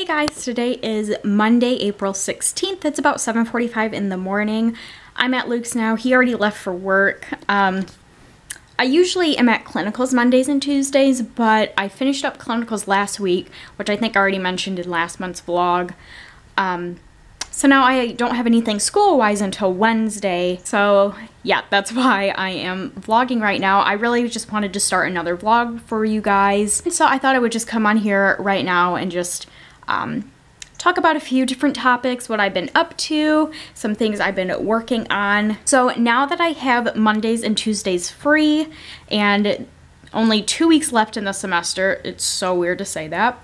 Hey guys, today is Monday, April 16th. It's about 7:45 in the morning. I'm at Luke's now. He already left for work. I usually am at clinicals Mondays and Tuesdays, but I finished up clinicals last week, which I think I already mentioned in last month's vlog. So now I don't have anything school-wise until Wednesday. So yeah, that's why I am vlogging right now. I really just wanted to start another vlog for you guys. So I thought I would just come on here right now and just talk about a few different topics, what I've been up to, some things I've been working on. So now that I have Mondays and Tuesdays free and only 2 weeks left in the semester, it's so weird to say that,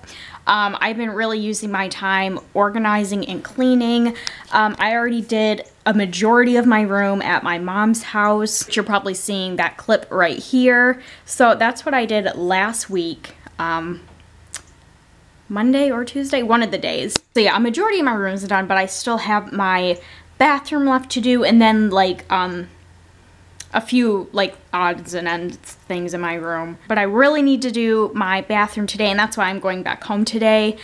I've been really using my time organizing and cleaning. I already did a majority of my room at my mom's house. You're probably seeing that clip right here. So that's what I did last week. Monday or Tuesday, one of the days. So yeah, a majority of my rooms are done, but I still have my bathroom left to do, and then like a few like odds and ends things in my room. But I really need to do my bathroom today, and that's why I'm going back home today.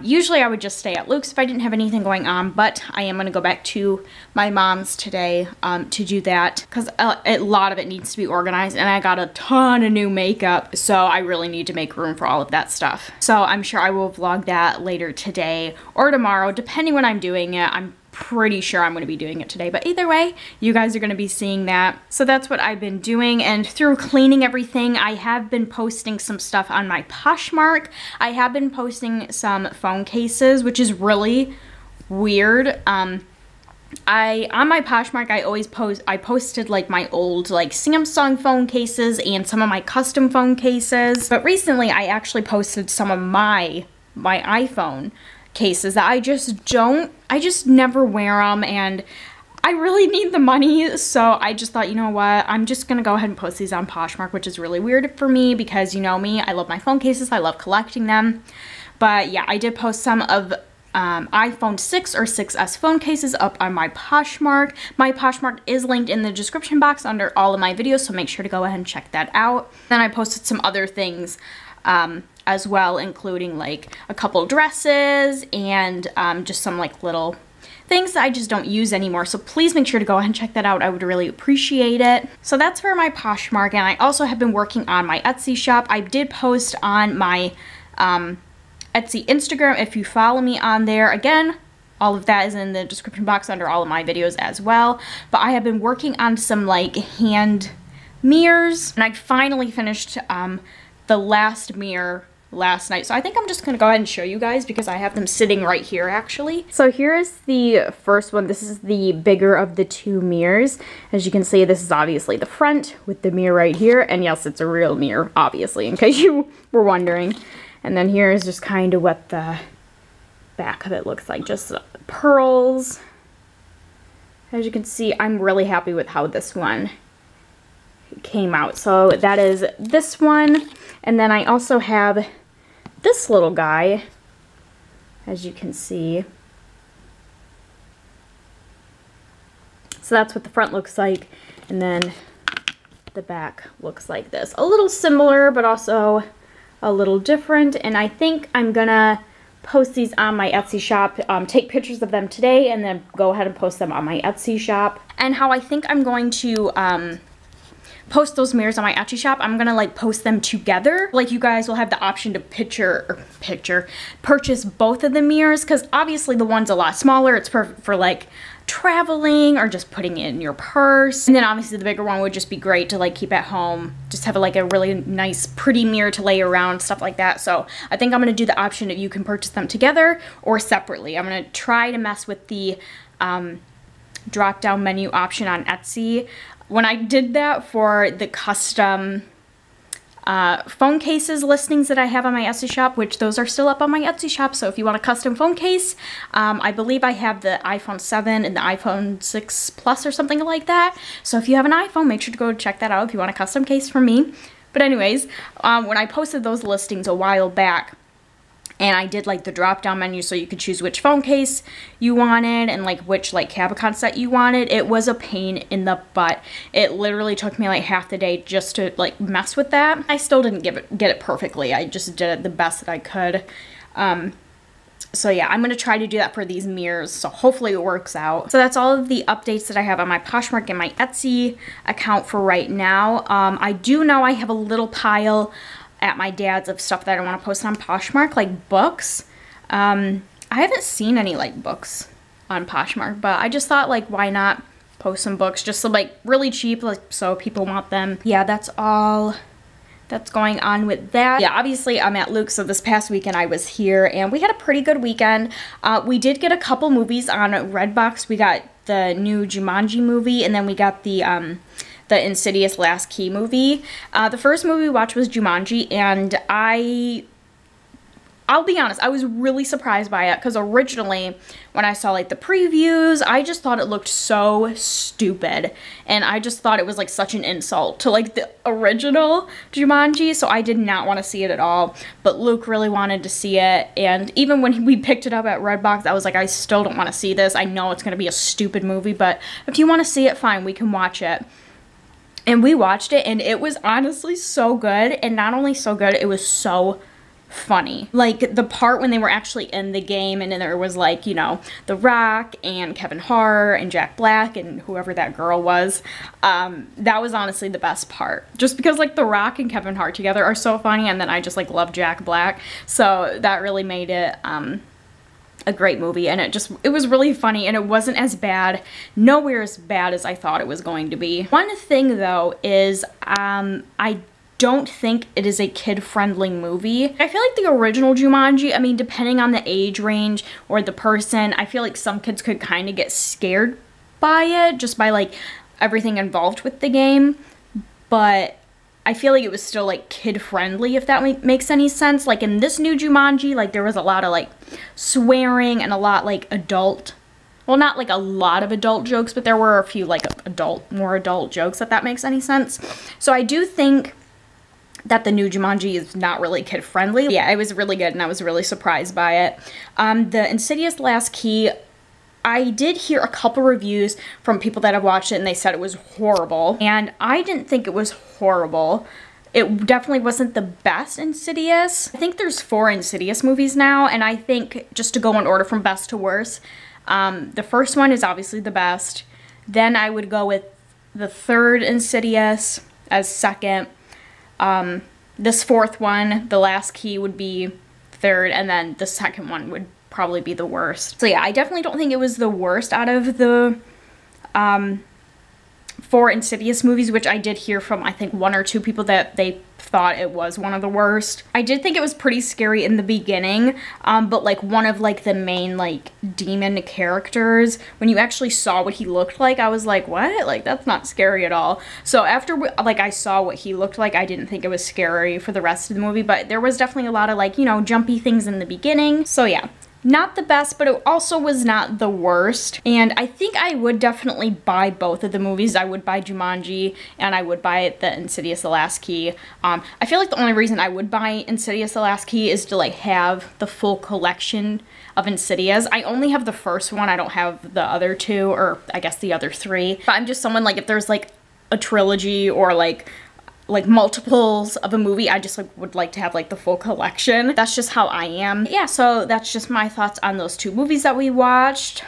Usually I would just stay at Luke's if I didn't have anything going on, but I am going to go back to my mom's today to do that, because a lot of it needs to be organized, and I got a ton of new makeup, so I really need to make room for all of that stuff. So I'm sure I will vlog that later today or tomorrow, depending when I'm doing it. I'm pretty sure I'm going to be doing it today, but either way, you guys are going to be seeing that. So that's what I've been doing, and through cleaning everything, I have been posting some stuff on my Poshmark. I have been posting some phone cases, which is really weird. On my Poshmark, I posted like my old like Samsung phone cases and some of my custom phone cases, but recently I actually posted some of my iPhone cases that I just never wear them, and I really need the money, so I just thought, you know what, I'm just gonna go ahead and post these on Poshmark, which is really weird for me because you know me, I love my phone cases, I love collecting them. But yeah, I did post some of iPhone 6 or 6S phone cases up on my Poshmark. My Poshmark is linked in the description box under all of my videos, so make sure to go ahead and check that out. Then I posted some other things as well, including like a couple dresses and just some like little things that I just don't use anymore. So please make sure to go ahead and check that out. I would really appreciate it. So that's for my Poshmark, and I also have been working on my Etsy shop. I did post on my Etsy Instagram if you follow me on there. Again, all of that is in the description box under all of my videos as well. But I have been working on some like hand mirrors, and I finally finished the last mirror last night. So I think I'm just gonna go ahead and show you guys because I have them sitting right here actually. So here is the first one. This is the bigger of the two mirrors. As you can see, this is obviously the front with the mirror right here, and yes, it's a real mirror, obviously, in case you were wondering. And then here is just kind of what the back of it looks like, just pearls. As you can see, I'm really happy with how this one came out. So that is this one, and then I also have this little guy, as you can see. So that's what the front looks like, and then the back looks like this. A little similar, but also a little different, and I think I'm gonna post these on my Etsy shop, take pictures of them today, and then go ahead and post them on my Etsy shop. And how I think I'm going to post those mirrors on my Etsy shop, I'm gonna like post them together. Like you guys will have the option to purchase both of the mirrors, because obviously the one's a lot smaller. It's perfect for like traveling or just putting it in your purse. And then obviously the bigger one would just be great to like keep at home. Just have like a really nice pretty mirror to lay around, stuff like that. So I think I'm gonna do the option that you can purchase them together or separately. I'm gonna try to mess with the drop down menu option on Etsy. When I did that for the custom phone cases listings that I have on my Etsy shop, which those are still up on my Etsy shop, so if you want a custom phone case, I believe I have the iPhone 7 and the iPhone 6 Plus or something like that. So if you have an iPhone, make sure to go check that out if you want a custom case from me. But anyways, when I posted those listings a while back, and I did like the drop down menu so you could choose which phone case you wanted and like which like Cabicon set you wanted. It was a pain in the butt. It literally took me like half the day just to like mess with that. I still didn't get it perfectly. I just did it the best that I could. So yeah, I'm gonna try to do that for these mirrors, so hopefully it works out. So that's all of the updates that I have on my Poshmark and my Etsy account for right now. I do know I have a little pile at my dad's of stuff that I want to post on Poshmark, like books. I haven't seen any like books on Poshmark, but I just thought like, why not post some books just so like really cheap, like so people want them. Yeah, that's all that's going on with that. Yeah, obviously I'm at Luke's, so this past weekend I was here and we had a pretty good weekend. We did get a couple movies on Redbox. We got the new Jumanji movie, and then we got the Insidious Last Key movie. The first movie we watched was Jumanji, and I'll be honest, I was really surprised by it, because originally when I saw like the previews, I just thought it looked so stupid, and I just thought it was like such an insult to like the original Jumanji, so I did not want to see it at all. But Luke really wanted to see it, and even when we picked it up at Redbox, I was like, I still don't want to see this. I know it's going to be a stupid movie, but if you want to see it, fine, we can watch it. And we watched it, and it was honestly so good, and not only so good, it was so funny. Like the part when they were actually in the game, and then there was like, you know, The Rock and Kevin Hart and Jack Black and whoever that girl was, that was honestly the best part, just because like The Rock and Kevin Hart together are so funny, and then I just like love Jack Black, so that really made it a great movie. And it was really funny, and it wasn't as bad, nowhere as bad as I thought it was going to be. One thing though is I don't think it is a kid-friendly movie. I feel like the original Jumanji, I mean, depending on the age range or the person, I feel like some kids could kind of get scared by it, just by like everything involved with the game. But I feel like it was still like kid-friendly, if that makes any sense. Like in this new Jumanji, like there was a lot of like swearing and a lot like adult, well, not like a lot of adult jokes, but there were a few like more adult jokes, if that makes any sense. So I do think that the new Jumanji is not really kid-friendly. Yeah, it was really good, and I was really surprised by it. The Insidious Last Key, I did hear a couple reviews from people that have watched it, and they said it was horrible. And I didn't think it was horrible. It definitely wasn't the best Insidious. I think there's 4 Insidious movies now, and I think, just to go in order from best to worst, the first one is obviously the best. Then I would go with the third Insidious as second. This fourth one, The Last Key, would be third, and then the second one would probably be the worst. So yeah, I definitely don't think it was the worst out of the 4 Insidious movies, which I did hear from, I think, 1 or 2 people that they thought it was one of the worst. I did think it was pretty scary in the beginning, but like one of like the main like demon characters, when you actually saw what he looked like, I was like, what? Like, that's not scary at all. So after like I saw what he looked like, I didn't think it was scary for the rest of the movie, but there was definitely a lot of like, you know, jumpy things in the beginning. So yeah, not the best, but it also was not the worst. And I think I would definitely buy both of the movies. I would buy Jumanji, and I would buy the Insidious The Last Key. I feel like the only reason I would buy Insidious The Last Key is to like have the full collection of Insidious. I only have the first one. I don't have the other 2, or I guess the other 3. But I'm just someone, like, if there's like a trilogy or like multiples of a movie, I just like would like to have like the full collection. That's just how I am. Yeah, so that's just my thoughts on those 2 movies that we watched.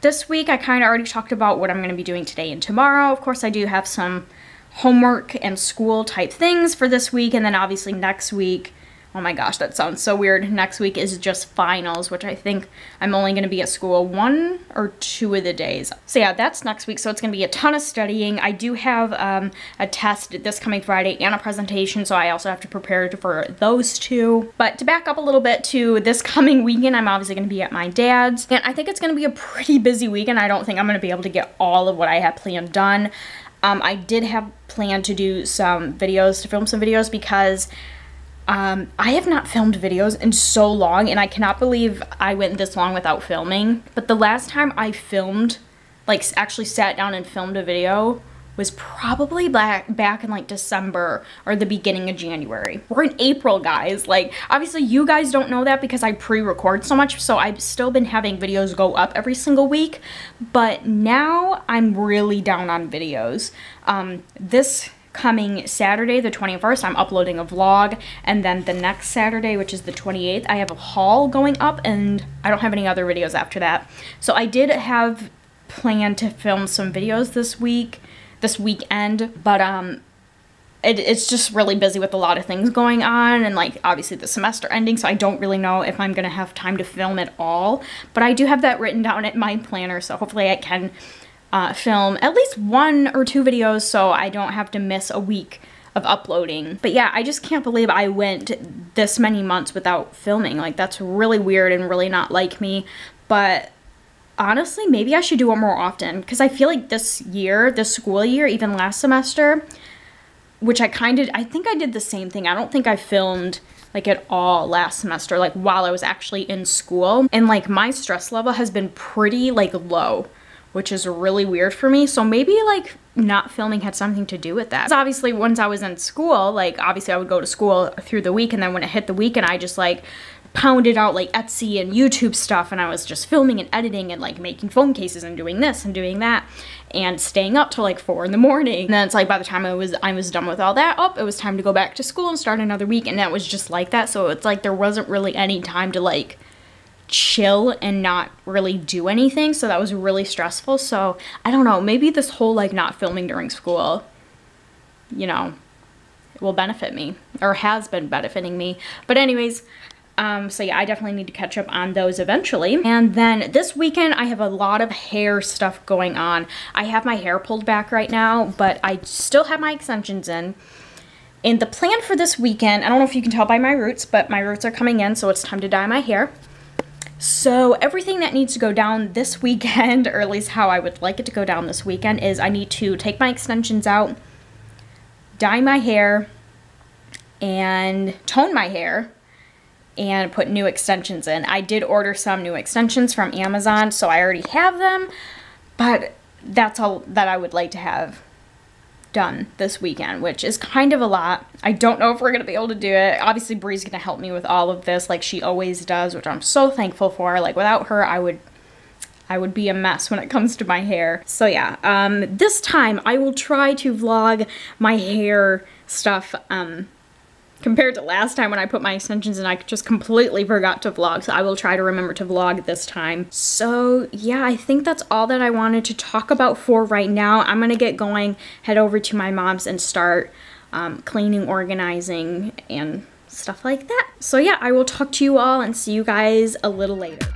This week I kind of already talked about what I'm going to be doing today and tomorrow. Of course, I do have some homework and school type things for this week, and then obviously next week, oh my gosh, that sounds so weird. Next week is just finals, which I think I'm only going to be at school 1 or 2 of the days. So yeah, that's next week, so it's going to be a ton of studying. I do have a test this coming Friday and a presentation, so I also have to prepare for those 2. But to back up a little bit to this coming weekend, I'm obviously going to be at my dad's, and I think it's going to be a pretty busy weekend. I don't think I'm going to be able to get all of what I have planned done. I did have planned to do some videos, to film some videos, because I have not filmed videos in so long, and I cannot believe I went this long without filming. But the last time I filmed, like actually sat down and filmed a video, was probably back in like December or the beginning of January. We're in April, guys. Like, obviously you guys don't know that because I pre-record so much, so I've still been having videos go up every single week, but now I'm really down on videos. This coming Saturday, the 21st, I'm uploading a vlog, and then the next Saturday, which is the 28th, I have a haul going up, and I don't have any other videos after that. So I did have planned to film some videos this weekend, but it's just really busy with a lot of things going on, and like obviously the semester ending, so I don't really know if I'm gonna have time to film at all, but I do have that written down in my planner, so hopefully I can film at least 1 or 2 videos so I don't have to miss a week of uploading. But yeah, I just can't believe I went this many months without filming. Like, that's really weird and really not like me, but honestly, maybe I should do it more often, because I feel like this school year, even last semester, which I think I did the same thing. I don't think I filmed like at all last semester, like while I was actually in school, and like my stress level has been pretty like low, which is really weird for me. So maybe like not filming had something to do with that. 'Cause obviously once I was in school, like obviously I would go to school through the week, and then when it hit the weekend, I just like pounded out like Etsy and YouTube stuff, and I was just filming and editing and like making phone cases and doing this and doing that and staying up till like 4 in the morning. And then it's like by the time I was done with all that, it was time to go back to school and start another week, and that was just like that. So it's like there wasn't really any time to like chill and not really do anything, so that was really stressful. So I don't know, maybe this whole like not filming during school, you know, will benefit me, or has been benefiting me. But anyways, so yeah, I definitely need to catch up on those eventually. And then this weekend I have a lot of hair stuff going on. I have my hair pulled back right now, but I still have my extensions in. And the plan for this weekend, I don't know if you can tell by my roots, but my roots are coming in, so it's time to dye my hair. So everything that needs to go down this weekend, or at least how I would like it to go down this weekend, is I need to take my extensions out, dye my hair, and tone my hair, and put new extensions in. I did order some new extensions from Amazon, so I already have them, but that's all that I would like to have done this weekend, which is kind of a lot. I don't know if we're gonna be able to do it. Obviously Bree's gonna help me with all of this like she always does, which I'm so thankful for. Like without her, I would be a mess when it comes to my hair. So yeah, this time I will try to vlog my hair stuff compared to last time when I put my extensions in. I just completely forgot to vlog, so I will try to remember to vlog this time. So yeah, I think that's all that I wanted to talk about for right now. I'm gonna get going, head over to my mom's, and start cleaning, organizing, and stuff like that. So yeah, I will talk to you all and see you guys a little later.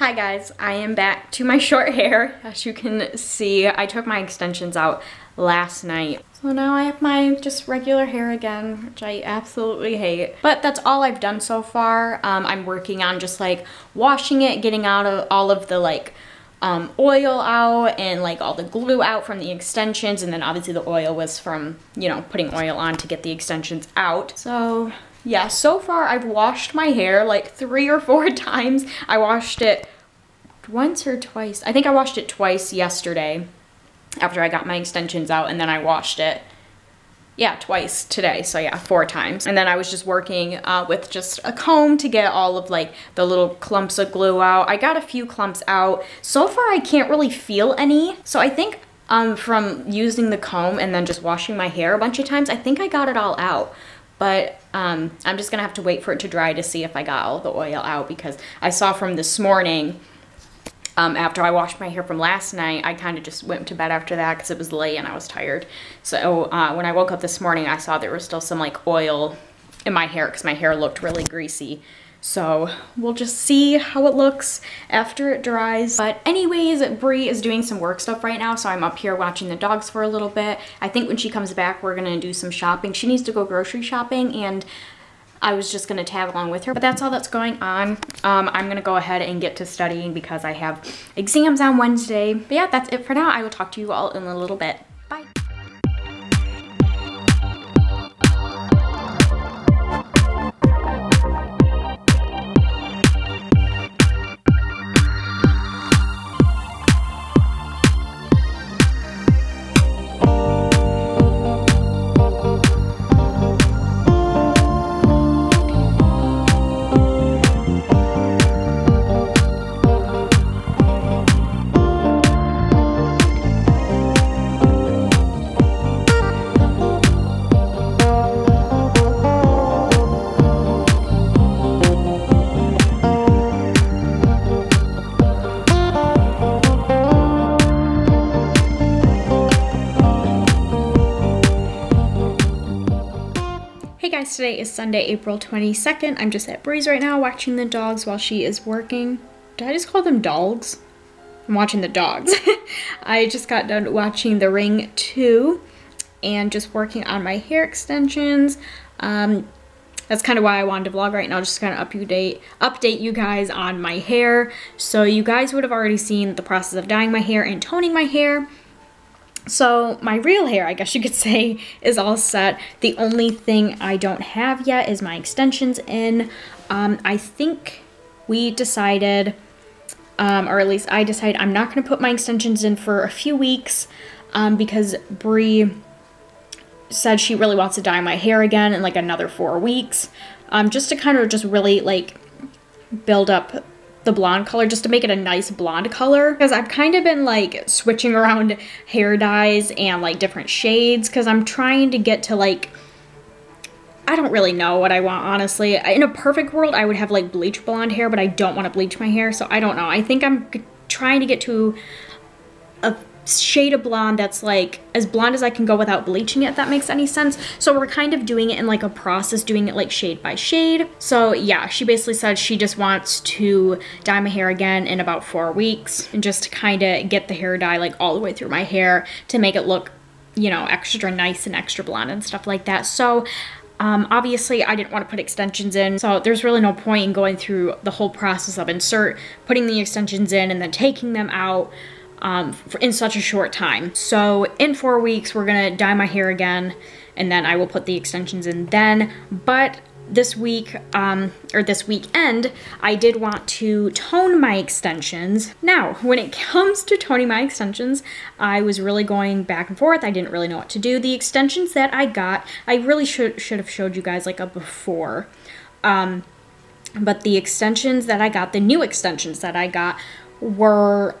Hi guys, I am back to my short hair. As you can see, I took my extensions out last night. So now I have my just regular hair again, which I absolutely hate. But that's all I've done so far. I'm working on just like washing it, getting out of all of the like oil out and like all the glue out from the extensions. And then obviously the oil was from, you know, putting oil on to get the extensions out. So yeah, so far I've washed my hair like 3 or 4 times. I washed it once or twice. I think I washed it twice yesterday after I got my extensions out, and then I washed it, yeah, twice today. So yeah, 4 times. And then I was just working with just a comb to get all of like the little clumps of glue out. I got a few clumps out. So far I can't really feel any. So I think from using the comb and then just washing my hair a bunch of times, I think I got it all out. But I'm just gonna have to wait for it to dry to see if I got all the oil out, because I saw from this morning, after I washed my hair from last night, I kind of just went to bed after that because it was late and I was tired. So when I woke up this morning, I saw there was still some like oil in my hair because my hair looked really greasy. So we'll just see how it looks after it dries. But anyways, Bree is doing some work stuff right now, so I'm up here watching the dogs for a little bit. I think when she comes back, we're gonna do some shopping. She needs to go grocery shopping, and I was just gonna tag along with her. But that's all that's going on. I'm gonna go ahead and get to studying because I have exams on Wednesday. But yeah, that's it for now. I will talk to you all in a little bit. Bye. Today is Sunday, April 22nd. I'm just at Bree's right now watching the dogs while she is working. Did I just call them dogs? I'm watching the dogs. I just got done watching The Ring 2 and just working on my hair extensions. That's kind of why I wanted to vlog right now, just kind of update you guys on my hair. So you guys would have already seen the process of dyeing my hair and toning my hair. So my real hair, I guess you could say, is all set. The only thing I don't have yet is my extensions in. I think we decided, or at least I decided, I'm not going to put my extensions in for a few weeks because Bree said she really wants to dye my hair again in like another 4 weeks, just to kind of just really like build up the blonde color, just to make it a nice blonde color, because I've kind of been like switching around hair dyes and like different shades because I'm trying to get to like, I don't really know what I want, honestly. In a perfect world I would have like bleach blonde hair, but I don't want to bleach my hair, so I don't know. I think I'm trying to get to a shade of blonde that's like as blonde as I can go without bleaching it, if that makes any sense. So we're kind of doing it in like a process, doing it like shade by shade. So yeah, she basically said she just wants to dye my hair again in about 4 weeks and just to kind of get the hair dye like all the way through my hair to make it look, you know, extra nice and extra blonde and stuff like that. So obviously I didn't want to put extensions in, so there's really no point in going through the whole process of putting the extensions in and then taking them out in such a short time. So in 4 weeks, we're gonna dye my hair again, and then I will put the extensions in then. But this week, or this weekend, I did want to tone my extensions. Now, when it comes to toning my extensions, I was really going back and forth. I didn't really know what to do. The extensions that I got, I really should have showed you guys like a before. But the extensions that I got, the new extensions that I got, were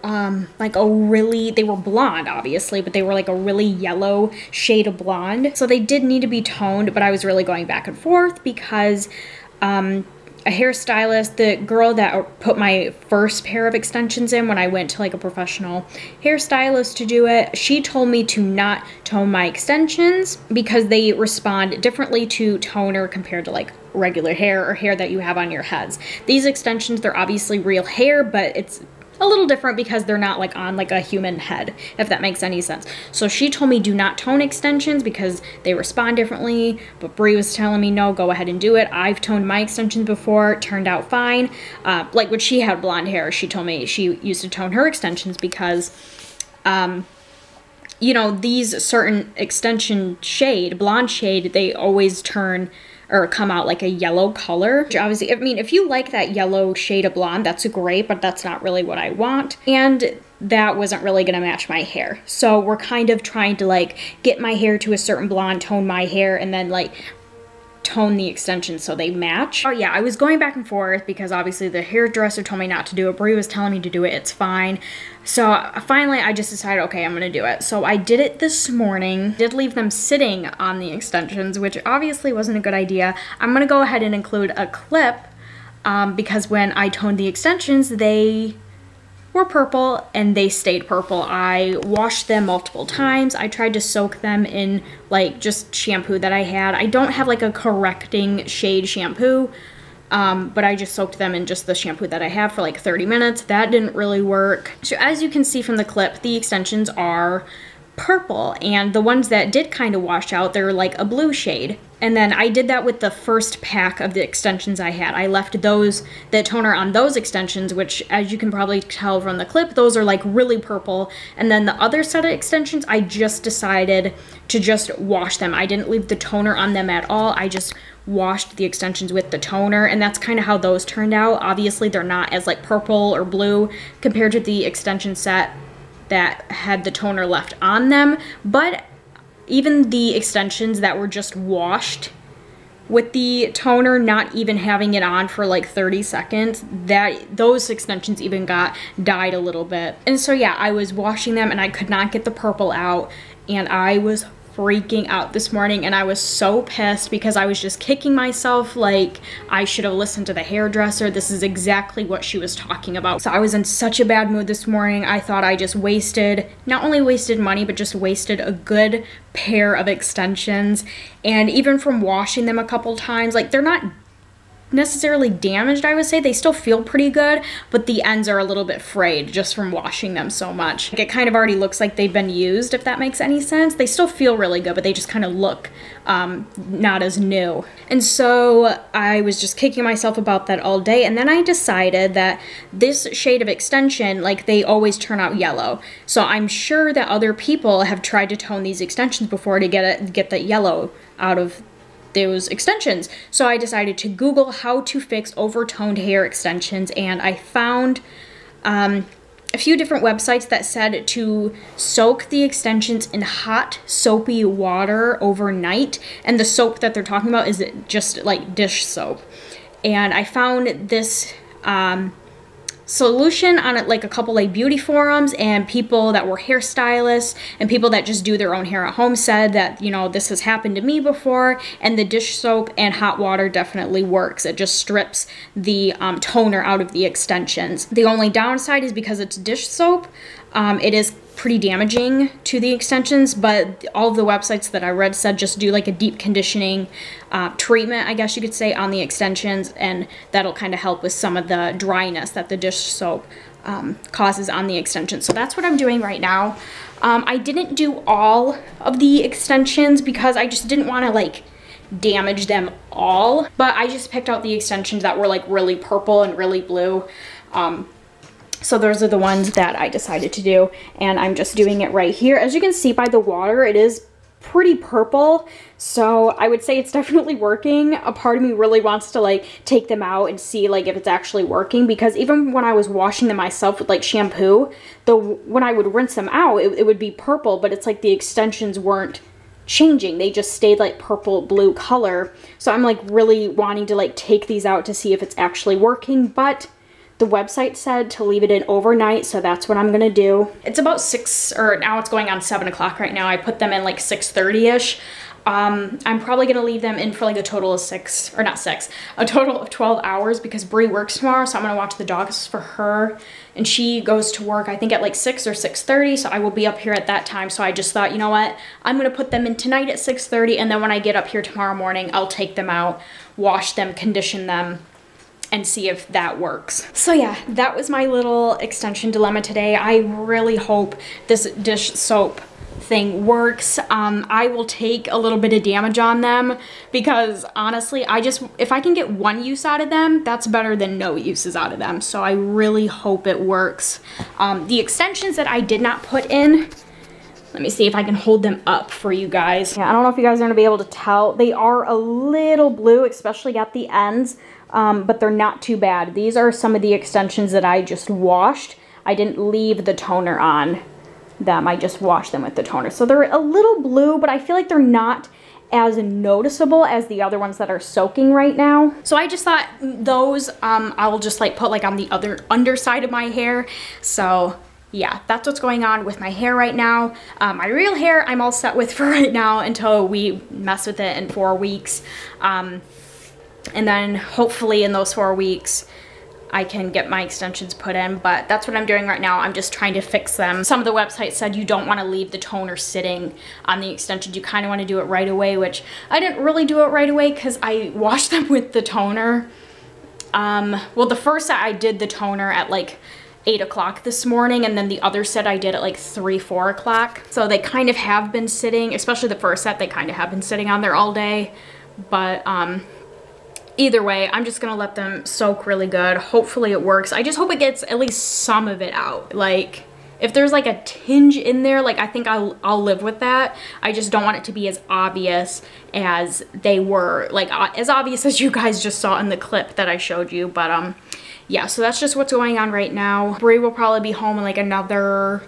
like they were blonde obviously, but they were like a really yellow shade of blonde. So they did need to be toned, but I was really going back and forth because a hairstylist, the girl that put my first pair of extensions in when I went to like a professional hairstylist to do it, she told me to not tone my extensions because they respond differently to toner compared to like regular hair or hair that you have on your heads. These extensions, they're obviously real hair, but it's a little different because they're not like on like a human head, if that makes any sense. So she told me do not tone extensions because they respond differently, but Brie was telling me no, go ahead and do it. I've toned my extensions before, it turned out fine. Like when she had blonde hair, she told me she used to tone her extensions because you know, these certain extension shade, blonde shade, they always turn or come out like a yellow color. Which obviously, I mean, if you like that yellow shade of blonde, that's great, but that's not really what I want. And that wasn't really gonna match my hair. So we're kind of trying to like get my hair to a certain blonde, tone my hair, and then like tone the extensions so they match. Oh yeah, I was going back and forth because obviously the hairdresser told me not to do it. Brie was telling me to do it, it's fine. So finally I just decided, okay, I'm gonna do it. So I did it this morning. Did leave them sitting on the extensions, which obviously wasn't a good idea. I'm gonna go ahead and include a clip because when I toned the extensions, they were purple and they stayed purple. I washed them multiple times. I tried to soak them in like just shampoo that I had. I don't have like a correcting shade shampoo, but I just soaked them in just the shampoo that I have for like 30 minutes. That didn't really work. So as you can see from the clip, the extensions are purple, and the ones that did kind of wash out, they're like a blue shade. And then I did that with the first pack of the extensions I had. I left the toner on those extensions, which as you can probably tell from the clip, those are like really purple. And then the other set of extensions, I just decided to just wash them. I didn't leave the toner on them at all. I just washed the extensions with the toner, and that's kind of how those turned out. Obviously they're not as like purple or blue compared to the extension set that had the toner left on them, but even the extensions that were just washed with the toner, not even having it on for like 30 seconds, those extensions even got dyed a little bit. And so yeah, I was washing them and I could not get the purple out, and I was freaking out this morning, and I was so pissed because I was just kicking myself like I should have listened to the hairdresser. This is exactly what she was talking about. So I was in such a bad mood this morning. I thought I just not only wasted money, but just wasted a good pair of extensions. And even from washing them a couple times, like they're not necessarily damaged, I would say. They still feel pretty good, but the ends are a little bit frayed just from washing them so much. Like it kind of already looks like they've been used, if that makes any sense. They still feel really good, but they just kind of look not as new. And so I was just kicking myself about that all day, and then I decided that this shade of extension, like they always turn out yellow. So I'm sure that other people have tried to tone these extensions before to get the yellow out of those extensions. So I decided to Google how to fix overtoned hair extensions, and I found a few different websites that said to soak the extensions in hot soapy water overnight, and the soap that they're talking about is just like dish soap. And I found this solution on it, like a couple like beauty forums, and people that were hairstylists and people that just do their own hair at home said that, you know, this has happened to me before, and the dish soap and hot water definitely works. It just strips the toner out of the extensions. The only downside is because it's dish soap, it is pretty damaging to the extensions, but all of the websites that I read said just do like a deep conditioning treatment, I guess you could say, on the extensions, and that'll kind of help with some of the dryness that the dish soap causes on the extensions. So that's what I'm doing right now. I didn't do all of the extensions because I just didn't want to like damage them all, but I just picked out the extensions that were like really purple and really blue. So those are the ones that I decided to do, and I'm just doing it right here. As you can see by the water, it is pretty purple, so I would say it's definitely working. A part of me really wants to like take them out and see like if it's actually working, because even when I was washing them myself with like shampoo, when I would rinse them out, it would be purple, but it's like the extensions weren't changing. They just stayed like purple blue color. So I'm like really wanting to like take these out to see if it's actually working, but the website said to leave it in overnight, so that's what I'm gonna do. It's about 6, or now it's going on 7 o'clock right now. I put them in like 6:30-ish. I'm probably gonna leave them in for like a total of a total of 12 hours because Brie works tomorrow, so I'm gonna watch the dogs for her. And she goes to work, I think at like 6 or 6:30, so I will be up here at that time. So I just thought, you know what? I'm gonna put them in tonight at 6:30, and then when I get up here tomorrow morning, I'll take them out, wash them, condition them, and see if that works. So yeah, that was my little extension dilemma today. I really hope this dish soap thing works. I will take a little bit of damage on them because honestly, if I can get one use out of them, that's better than no uses out of them. So I really hope it works. The extensions that I did not put in, let me see if I can hold them up for you guys. Yeah, I don't know if you guys are gonna be able to tell. They are a little blue, especially at the ends, but they're not too bad. These are some of the extensions that I just washed. I didn't leave the toner on them. I just washed them with the toner. So they're a little blue, but I feel like they're not as noticeable as the other ones that are soaking right now. So I just thought those I will just like put like on the other underside of my hair. So yeah, that's what's going on with my hair right now. My real hair I'm all set with for right now until we mess with it in 4 weeks. And then hopefully in those 4 weeks, I can get my extensions put in, but that's what I'm doing right now. I'm just trying to fix them. Some of the websites said you don't want to leave the toner sitting on the extensions. You kind of want to do it right away, which I didn't really do it right away because I washed them with the toner. Well, the first set I did the toner at like 8 o'clock this morning, and then the other set I did at like 3, 4 o'clock. So they kind of have been sitting, especially the first set, they kind of have been sitting on there all day. But either way, I'm just gonna let them soak really good. Hopefully it works. I just hope it gets at least some of it out. Like, if there's like a tinge in there, like I think I'll live with that. I just don't want it to be as obvious as they were, like as obvious as you guys just saw in the clip that I showed you. But yeah, so that's just what's going on right now. Brie will probably be home in like another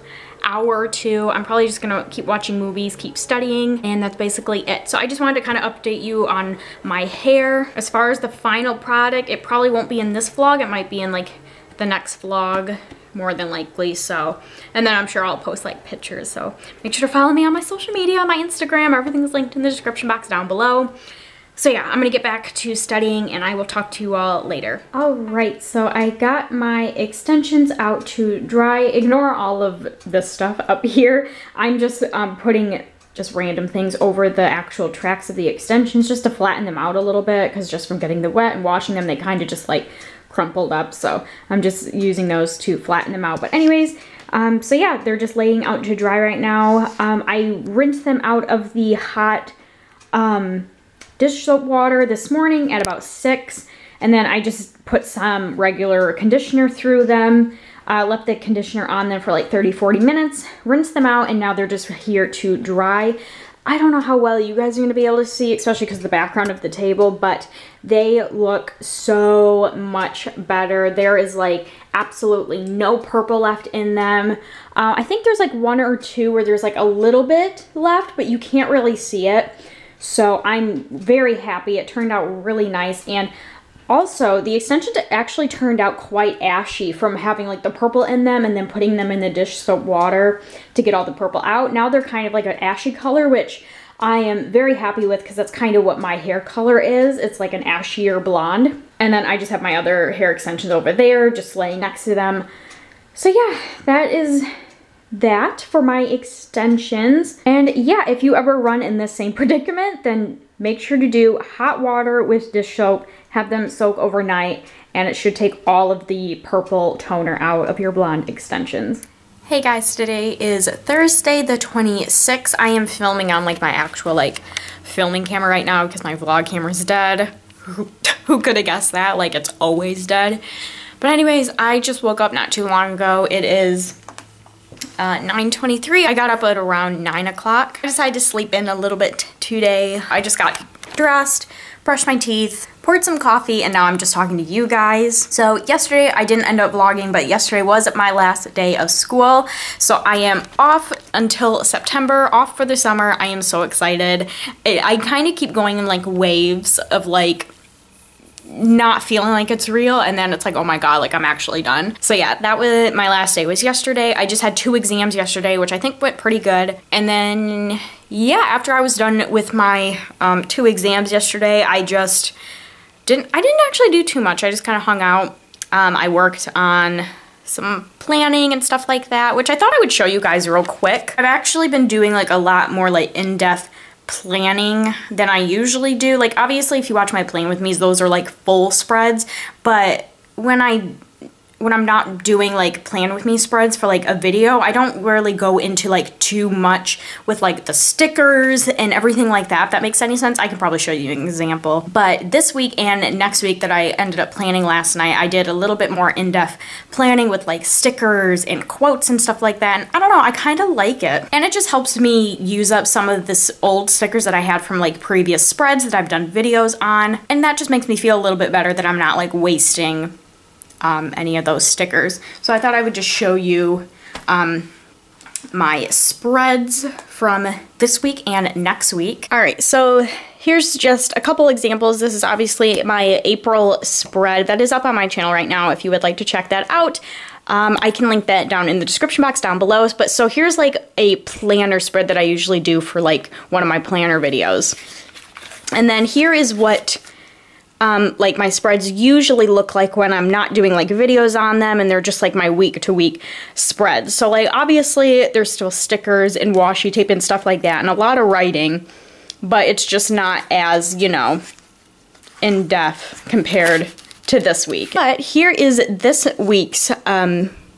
hour or two. I'm probably just gonna keep watching movies, keep studying, and that's basically it. So I just wanted to kind of update you on my hair. As far as the final product, it probably won't be in this vlog. It might be in like the next vlog, more than likely. So, and then I'm sure I'll post like pictures. So make sure to follow me on my social media, my Instagram. Everything is linked in the description box down below. So yeah, I'm gonna get back to studying and I will talk to you all later. All right, so I got my extensions out to dry. Ignore all of this stuff up here. I'm just putting just random things over the actual tracks of the extensions just to flatten them out a little bit, because just from getting the wet and washing them, they kind of just like crumpled up. So I'm just using those to flatten them out. But anyways, so yeah, they're just laying out to dry right now. I rinsed them out of the hot dish soap water this morning at about 6, and then I just put some regular conditioner through them, left the conditioner on them for like 30-40 minutes, rinsed them out, and now they're just here to dry. I don't know how well you guys are going to be able to see, especially because of the background of the table, but they look so much better. There is like absolutely no purple left in them. I think there's like 1 or 2 where there's like a little bit left, but you can't really see it. So I'm very happy. It turned out really nice. And also the extensions actually turned out quite ashy from having like the purple in them and then putting them in the dish soap water to get all the purple out. Now they're kind of like an ashy color, which I am very happy with because that's kind of what my hair color is. It's like an ashier blonde. And then I just have my other hair extensions over there just laying next to them. So yeah, that is that for my extensions. And yeah, if you ever run in this same predicament, then make sure to do hot water with dish soap, have them soak overnight, and it should take all of the purple toner out of your blonde extensions. Hey guys, today is Thursday the 26th. I am filming on like my actual like filming camera right now because my vlog camera's dead. Who could have guessed that? Like, it's always dead. But anyways, I just woke up not too long ago. It is 9:23. I got up at around 9 o'clock. I decided to sleep in a little bit today. I just got dressed, brushed my teeth, poured some coffee, and now I'm just talking to you guys. So yesterday I didn't end up vlogging, but yesterday was my last day of school. So I am off until September, off for the summer. I am so excited. I kind of keep going in like waves of like not feeling like it's real, and then it's like, oh my god, like I'm actually done. So yeah, that was my last day was yesterday. I just had 2 exams yesterday, which I think went pretty good. And then yeah, after I was done with my 2 exams yesterday, I didn't actually do too much. I just kind of hung out. I worked on some planning and stuff like that, which I thought I would show you guys real quick. I've actually been doing like a lot more like in-depth planning than I usually do. Like obviously if you watch my Plan With Me's, those are like full spreads, but when I'm not doing like Plan With Me spreads for like a video, I don't really go into like too much with like the stickers and everything like that, if that makes any sense. I can probably show you an example. But this week and next week that I ended up planning last night, I did a little bit more in-depth planning with like stickers and quotes and stuff like that. And I don't know, I kind of like it. And it just helps me use up some of this old stickers that I had from like previous spreads that I've done videos on. And that just makes me feel a little bit better that I'm not like wasting any of those stickers. So I thought I would just show you my spreads from this week and next week. All right, so here's just a couple examples. This is obviously my April spread that is up on my channel right now if you would like to check that out. I can link that down in the description box down below. But so here's like a planner spread that I usually do for like one of my planner videos. And then here is what like my spreads usually look like when I'm not doing like videos on them, and they're just like my week to week spreads. So like obviously there's still stickers and washi tape and stuff like that and a lot of writing, but it's just not as, you know, in depth compared to this week. But here is this week's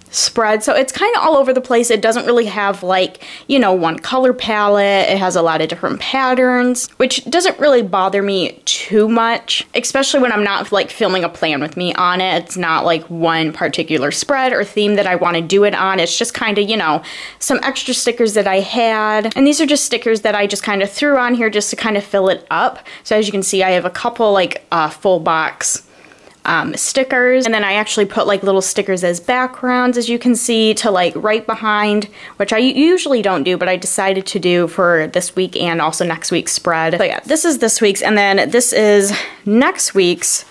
spread. So it's kind of all over the place. It doesn't really have like, you know, one color palette. It has a lot of different patterns, which doesn't really bother me too much, especially when I'm not like filming a Plan With Me on it. It's not like one particular spread or theme that I want to do it on. It's just kind of, you know, some extra stickers that I had. And these are just stickers that I just kind of threw on here just to kind of fill it up. So as you can see, I have a couple like full box stickers, and then I actually put like little stickers as backgrounds, as you can see, to like right behind, which I usually don't do, but I decided to do for this week and also next week's spread. So yeah, this is this week's, and then this is next week's.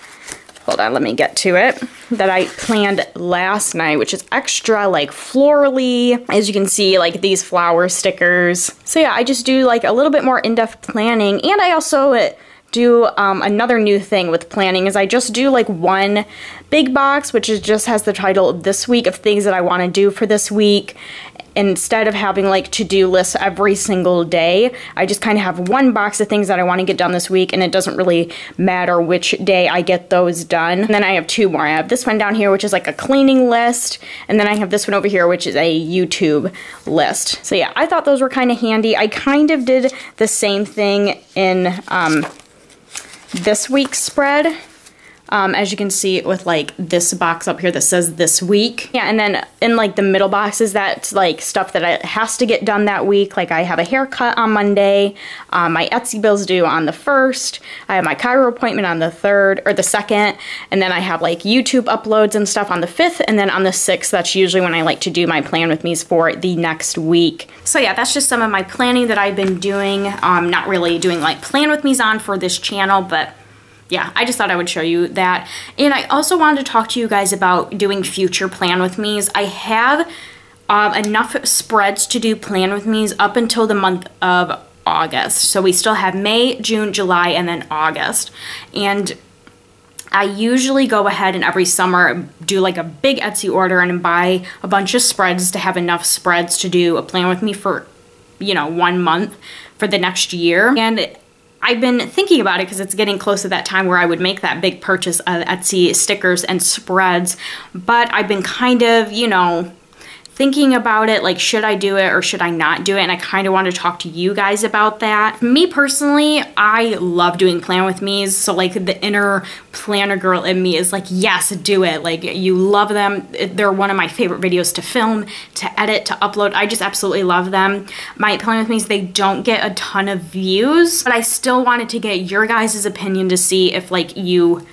Hold on, let me get to it. That I planned last night, which is extra like florally, as you can see, like these flower stickers. So yeah, I just do like a little bit more in-depth planning, and I also do another new thing with planning is I just do like one big box, which is just has the title of this week of things that I want to do for this week. Instead of having like to-do lists every single day, I just kind of have one box of things that I want to get done this week, and it doesn't really matter which day I get those done. And then I have 2 more. I have this one down here, which is like a cleaning list, and then I have this one over here, which is a YouTube list. So yeah, I thought those were kind of handy. I kind of did the same thing in this week's spread, as you can see with like this box up here that says this week. Yeah, and then in like the middle boxes, that's like stuff that has to get done that week. Like I have a haircut on Monday, my Etsy bill's due on the 1st, I have my chiro appointment on the 3rd or the 2nd, and then I have like YouTube uploads and stuff on the 5th, and then on the 6th, that's usually when I like to do my Plan With Me's for the next week. So yeah, that's just some of my planning that I've been doing. Not really doing like Plan With Me's on for this channel, but yeah, I just thought I would show you that. And I also wanted to talk to you guys about doing future Plan With Me's. I have enough spreads to do Plan With Me's up until the month of August. So we still have May, June, July, and then August. And I usually go ahead and every summer do like a big Etsy order and buy a bunch of spreads to have enough spreads to do a Plan With Me for, you know, 1 month for the next year. And I've been thinking about it because it's getting close to that time where I would make that big purchase of Etsy stickers and spreads, but I've been kind of, you know, thinking about it, like should I do it or should I not do it, and I kind of want to talk to you guys about that. Me personally, I love doing Plan With Me's, so like the inner planner girl in me is like, yes, do it. Like you love them. They're one of my favorite videos to film, to edit, to upload. I just absolutely love them. My Plan With Me's, they don't get a ton of views, but I still wanted to get your guys' opinion to see if like you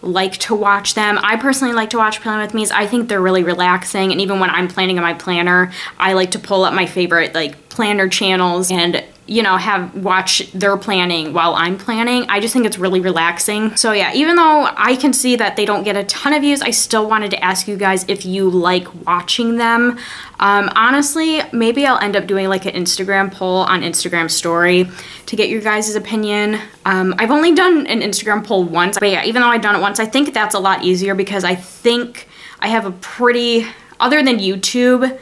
like to watch them. I personally like to watch Plan With Me's. I think they're really relaxing, and even when I'm planning on my planner, I like to pull up my favorite like planner channels and you know, watch their planning while I'm planning. I just think it's really relaxing. So yeah, even though I can see that they don't get a ton of views, I still wanted to ask you guys if you like watching them. Honestly, maybe I'll end up doing like an Instagram poll on Instagram story to get your guys' opinion. I've only done an Instagram poll once, but yeah, even though I've done it once, I think that's a lot easier because I think I have a pretty, other than YouTube,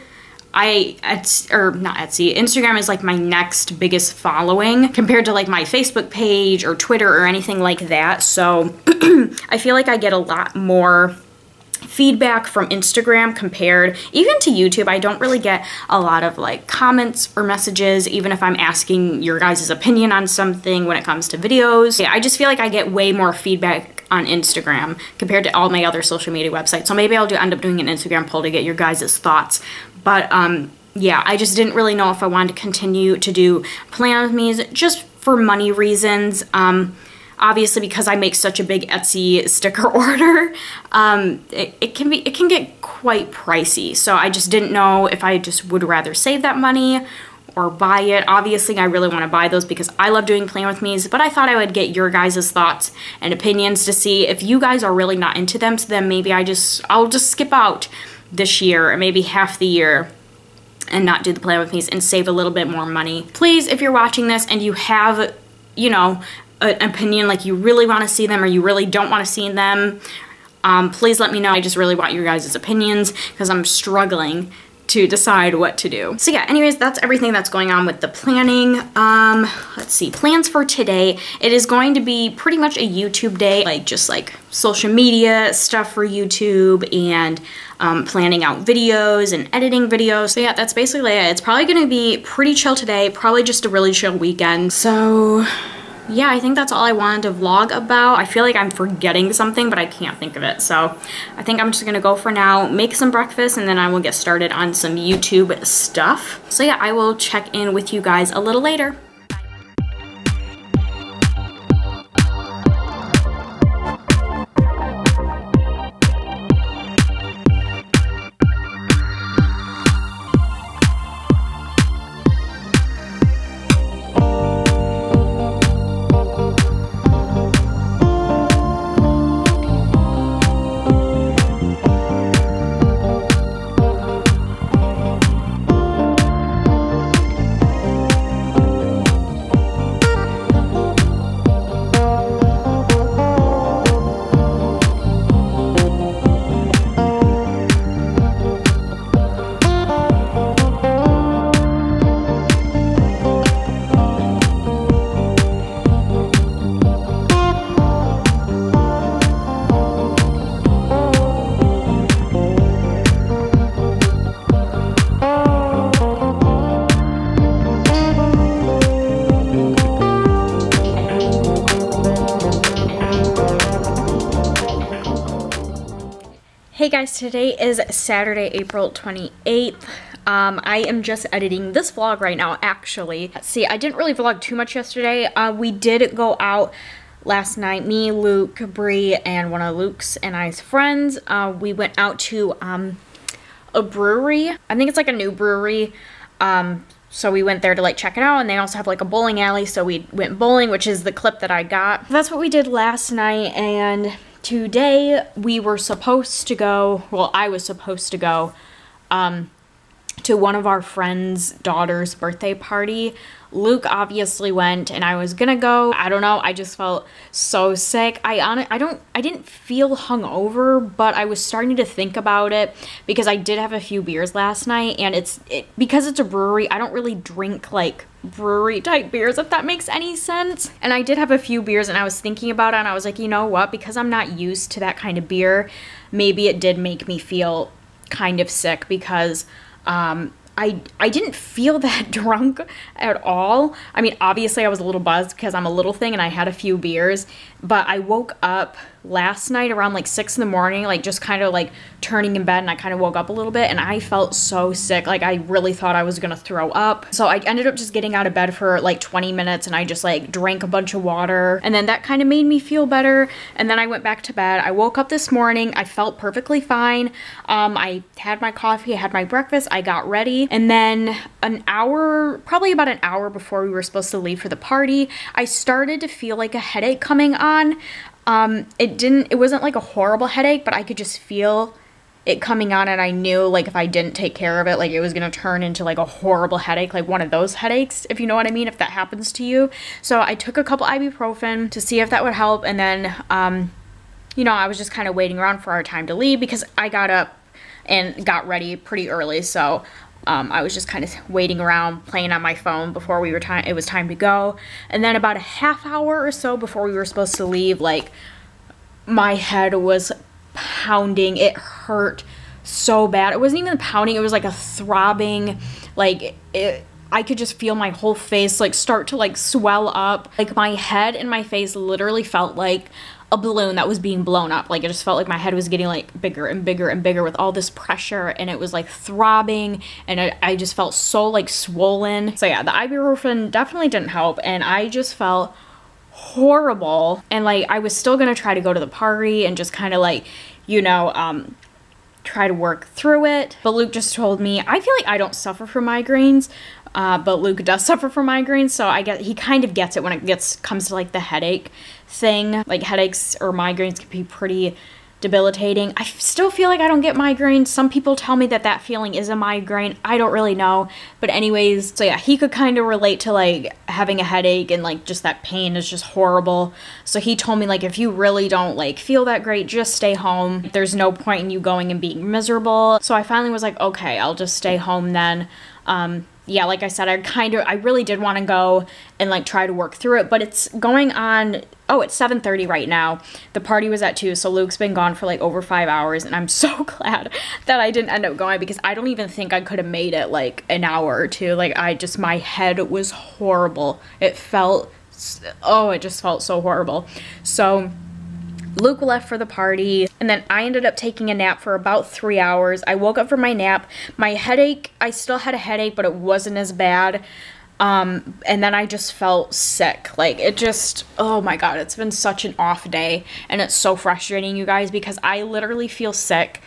Instagram is like my next biggest following compared to like my Facebook page or Twitter or anything like that. So I feel like I get a lot more feedback from Instagram compared even to YouTube. I don't really get a lot of like comments or messages, even if I'm asking your guys' opinion on something when it comes to videos. Yeah, I just feel like I get way more feedback on Instagram compared to all my other social media websites. So maybe I'll end up doing an Instagram poll to get your guys' thoughts. But yeah, I just didn't really know if I wanted to continue to do Plan With Me's just for money reasons. Obviously, because I make such a big Etsy sticker order, it can get quite pricey. So I just didn't know if I just would rather save that money or buy it. Obviously, I really want to buy those because I love doing Plan With Me's, but I thought I would get your guys' thoughts and opinions to see if you guys are really not into them. So then maybe I'll just skip out this year or maybe half the year and not do the Plan With Me's and save a little bit more money. Please, if you're watching this and you have, you know, an opinion, like you really want to see them or you really don't want to see them, please let me know. I just really want your guys' opinions because I'm struggling to decide what to do. So yeah, anyways, that's everything that's going on with the planning. Let's see, plans for today. It is going to be pretty much a YouTube day, like just like social media stuff for YouTube and planning out videos and editing videos. So yeah, that's basically it. It's probably gonna be pretty chill today, probably just a really chill weekend. So yeah, I think that's all I wanted to vlog about. I feel like I'm forgetting something, but I can't think of it. So I think I'm just gonna go for now, make some breakfast, and then I will get started on some YouTube stuff. So yeah, I will check in with you guys a little later. Hey guys, today is Saturday, April 28th. I am just editing this vlog right now, actually. See, I didn't really vlog too much yesterday. We did go out last night, me, Luke, Bree, and one of Luke's and I's friends. We went out to a brewery. I think it's like a new brewery. So we went there to like check it out, and they also have like a bowling alley, so we went bowling, which is the clip that I got. That's what we did last night, and today we were supposed to go, well, I was supposed to go to one of our friend's daughter's birthday party. Luke obviously went, and I was gonna go. I don't know, I just felt so sick. I didn't feel hungover, but I was starting to think about it because I did have a few beers last night, and because it's a brewery, I don't really drink like brewery type beers, if that makes any sense. And I did have a few beers, and I was thinking about it, and I was like, you know what, because I'm not used to that kind of beer, maybe it did make me feel kind of sick because I didn't feel that drunk at all. I mean, obviously I was a little buzzed because I'm a little thing and I had a few beers, but I woke up last night around like 6 in the morning, like just kind of like turning in bed, and I kind of woke up a little bit and I felt so sick. Like I really thought I was gonna throw up. So I ended up just getting out of bed for like 20 minutes and I just like drank a bunch of water, and then that kind of made me feel better. And then I went back to bed. I woke up this morning, I felt perfectly fine. I had my coffee, I had my breakfast, I got ready, and then probably about an hour before we were supposed to leave for the party, I started to feel like a headache coming on. It wasn't like a horrible headache, but I could just feel it coming on, and I knew like if I didn't take care of it, like it was gonna turn into like a horrible headache, like one of those headaches, if you know what I mean, if that happens to you. So I took a couple ibuprofen to see if that would help, and then you know, I was just kind of waiting around for our time to leave because I got up and got ready pretty early. So I was just kind of waiting around, playing on my phone before it was time to go. And then about a half hour or so before we were supposed to leave, like my head was pounding. It hurt so bad. It wasn't even pounding, it was like a throbbing, like I could just feel my whole face like start to like swell up. Like my head and my face literally felt like a balloon that was being blown up. Like it just felt like my head was getting like bigger and bigger and bigger with all this pressure, and it was like throbbing, and I just felt so like swollen. So yeah, the ibuprofen definitely didn't help, and I just felt horrible. And like I was still gonna try to go to the party and just kind of like, you know, try to work through it. But Luke just told me, I feel like I don't suffer from migraines, but Luke does suffer from migraines, so I guess he kind of gets it when it comes to like the headache thing. Like headaches or migraines can be pretty debilitating. I still feel like I don't get migraines. Some people tell me that feeling is a migraine. I don't really know. But anyways, so yeah, he could kind of relate to like having a headache, and like just that pain is just horrible. So he told me like if you really don't like feel that great, just stay home. There's no point in you going and being miserable. So I finally was like, okay, I'll just stay home then. Yeah, like I said, I really did want to go and like try to work through it, but it's going on, it's 7:30 right now. The party was at 2, so Luke's been gone for like over 5 hours, and I'm so glad that I didn't end up going, because I don't even think I could have made it like an hour or two. Like my head was horrible. It just felt so horrible. So Luke left for the party, and then I ended up taking a nap for about 3 hours. I woke up from my nap. My headache, I still had a headache, but it wasn't as bad. And then I just felt sick. Like it just, oh my God, it's been such an off day, and it's so frustrating, you guys, because I literally feel sick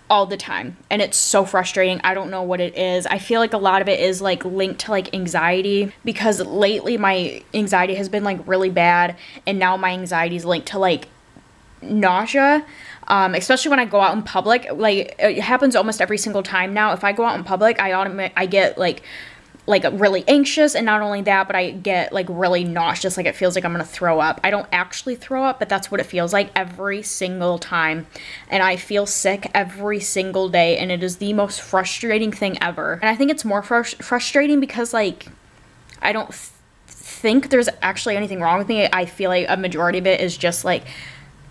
all the time, and it's so frustrating. I don't know what it is. I feel like a lot of it is like linked to like anxiety, because lately my anxiety has been like really bad, and now my anxiety is linked to like nausea, especially when I go out in public. Like it happens almost every single time now. If I go out in public, I get like really anxious, and not only that, but I get like really nauseous. Like it feels like I'm gonna throw up. I don't actually throw up, but that's what it feels like every single time, and I feel sick every single day, and it is the most frustrating thing ever. And I think it's more frustrating because like I don't think there's actually anything wrong with me. I feel like a majority of it is just like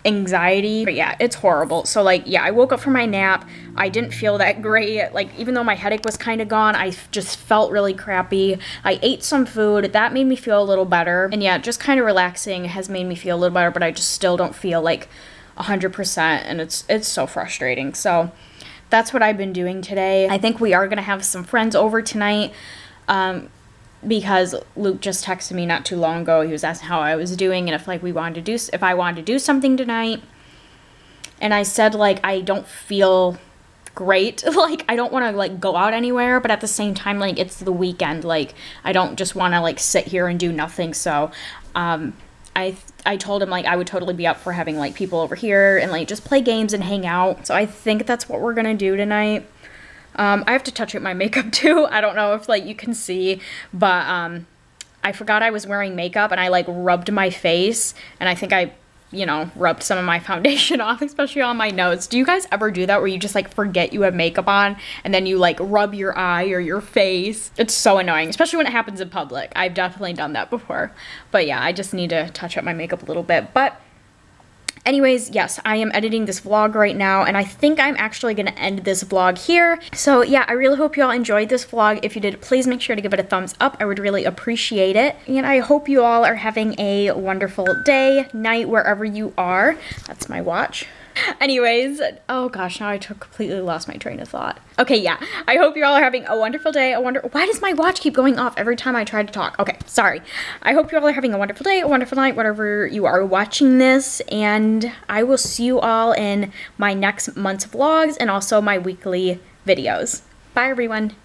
anxiety. But yeah, it's horrible. So like, yeah, I woke up from my nap. I didn't feel that great. Like even though my headache was kind of gone, I just felt really crappy. I ate some food. That made me feel a little better. And yeah, just kind of relaxing has made me feel a little better, but I just still don't feel like 100%, and it's so frustrating. So that's what I've been doing today. I think we are gonna have some friends over tonight, because Luke just texted me not too long ago. He was asking how I was doing, and if I wanted to do something tonight. And I said like I don't feel great. Like I don't want to like go out anywhere, but at the same time, like it's the weekend. Like I don't just want to like sit here and do nothing. So I told him like I would totally be up for having like people over here and like just play games and hang out. So I think that's what we're gonna do tonight. I have to touch up my makeup too. I don't know if like you can see, but I forgot I was wearing makeup, and I like rubbed my face, and I think I, you know, rubbed some of my foundation off, especially on my nose. Do you guys ever do that where you just like forget you have makeup on, and then you like rub your eye or your face? It's so annoying, especially when it happens in public. I've definitely done that before. But yeah, I just need to touch up my makeup a little bit. But Anyways, yes, I am editing this vlog right now, and I think I'm actually gonna end this vlog here. So yeah, I really hope you all enjoyed this vlog. If you did, please make sure to give it a thumbs up. I would really appreciate it. And I hope you all are having a wonderful day, night, wherever you are. That's my watch. Anyways, oh gosh, now I completely lost my train of thought. Okay, yeah, I hope you all are having a wonderful day. Why does my watch keep going off every time I try to talk? Okay, sorry. I hope you all are having a wonderful day, a wonderful night, whatever you are watching this, and I will see you all in my next month's vlogs and also my weekly videos. Bye, everyone.